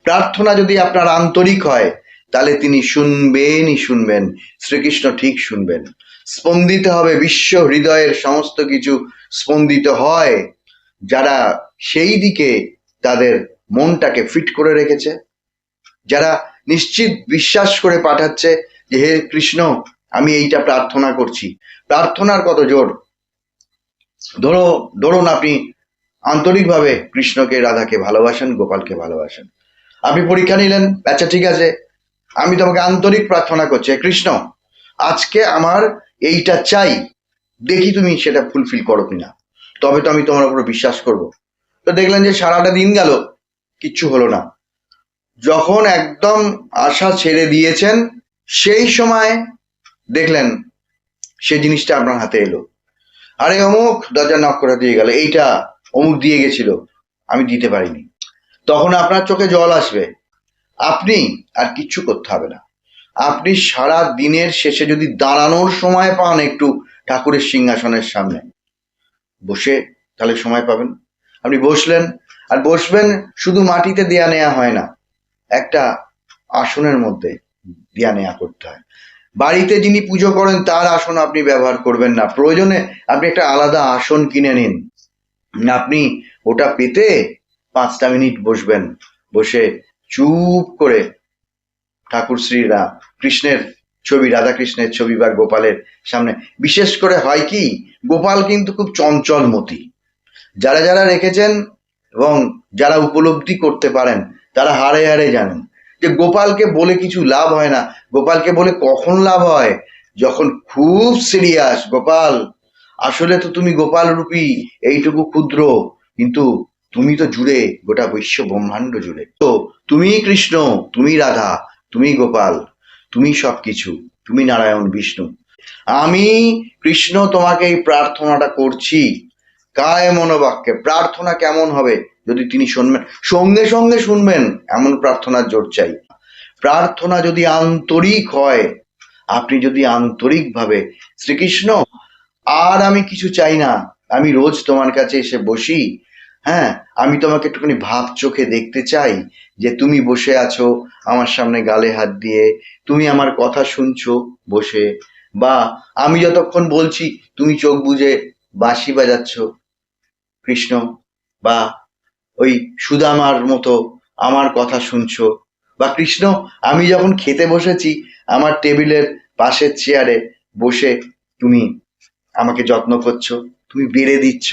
প্রার্থনা যদি আপনার আন্তরিক হয় তাহলে তিনি শুনবেনই শুনবেন, শ্রীকৃষ্ণ ঠিক শুনবেন। স্পন্দিত হবে বিশ্ব হৃদয়ের সমস্ত কিছু স্পন্দিত হয় যারা সেই দিকে তাদের মনটাকে ফিট করে রেখেছে, যারা নিশ্চিত বিশ্বাস করে পাঠাচ্ছে যে হে কৃষ্ণ আমি এইটা প্রার্থনা করছি। প্রার্থনার কত জোর! ধরুন আপনি আন্তরিকভাবে কৃষ্ণকে রাধাকে ভালোবাসেন, গোপালকে ভালোবাসেন, আপনি পরীক্ষা নিলেন, আচ্ছা ঠিক আছে আমি তোমাকে আন্তরিক প্রার্থনা করছি কৃষ্ণ আজকে আমার এইটা চাই, দেখি তুমি সেটা ফুলফিল করো কিনা, তবে তো আমি তোমার উপর বিশ্বাস করব। তো দেখলেন যে সারাটা দিন গেল, কিচ্ছু হলো না। যখন একদম আশা ছেড়ে দিয়েছেন সেই সময় দেখলেন সেই জিনিসটা আপনার হাতে এলো, আরে অমুক দরজা নক করে দিয়ে গেল, এইটা অমুক দিয়ে গেছিল আমি দিতে পারিনি। তখন আপনার চোখে জল আসবে, আপনি আর কিচ্ছু করতে হবে না। আপনি সারা দিনের শেষে যদি দাঁড়ানোর সময় পান একটু ঠাকুরের সিংহাসনের সামনে বসে, তাহলে সময় পাবেন, আপনি বসলেন। আর বসবেন শুধু মাটিতে দেয়া নেয়া হয় না, একটা আসনের মধ্যে দেয়া নেয়া করতে হয়। বাড়িতে যিনি পুজো করেন তার আসন আপনি ব্যবহার করবেন না, প্রয়োজনে আপনি একটা আলাদা আসন কিনে নিন, আপনি ওটা পেতে 5টা মিনিট বসবেন, বসে চুপ করে ঠাকুর শ্রীরা কৃষ্ণের ছবি, রাধা কৃষ্ণের ছবি বা গোপালের সামনে। বিশেষ করে হয় কি, গোপাল কিন্তু খুব চঞ্চল মতি, যারা যারা রেখেছেন এবং যারা উপলব্ধি করতে পারেন তারা হাড়ে হাড়ে জানেন যে গোপালকে বলে কিছু লাভ হয় না। গোপালকে বলে কখন লাভ হয়, যখন খুব সিরিয়াস, গোপাল আসলে তো তুমি গোপাল রূপী এইটুকু ক্ষুদ্র, কিন্তু তুমি তো জুড়ে গোটা বিশ্ব ব্রহ্মাণ্ড জুড়ে, তো তুমি কৃষ্ণ, তুমি রাধা, তুমি গোপাল, তুমি সবকিছু, তুমি নারায়ণ বিষ্ণু। আমি কৃষ্ণ তোমাকে এই প্রার্থনাটা করছি কায় মনোবাক্যে। প্রার্থনা কেমন হবে যদি তিনি শুনবেন, সঙ্গে সঙ্গে শুনবেন এমন প্রার্থনার জোর চাই। প্রার্থনা যদি আন্তরিক হয়, আপনি যদি আন্তরিকভাবে শ্রীকৃষ্ণ আর আমি কিছু চাই না, আমি রোজ তোমার কাছে এসে বসি, হ্যাঁ আমি তোমাকে একটুখানি ভাব চোখে দেখতে চাই যে তুমি বসে আছো আমার সামনে গালে হাত দিয়ে, তুমি আমার কথা শুনছো বসে, বা আমি যতক্ষণ বলছি তুমি চোখ বুজে বাঁশি বাজাচ্ছ কৃষ্ণ, বা ওই সুদামার মতো আমার কথা শুনছো, বা কৃষ্ণ আমি যখন খেতে বসেছি আমার টেবিলের পাশের চেয়ারে বসে তুমি আমাকে যত্ন করছো, তুমি বেড়ে দিচ্ছ।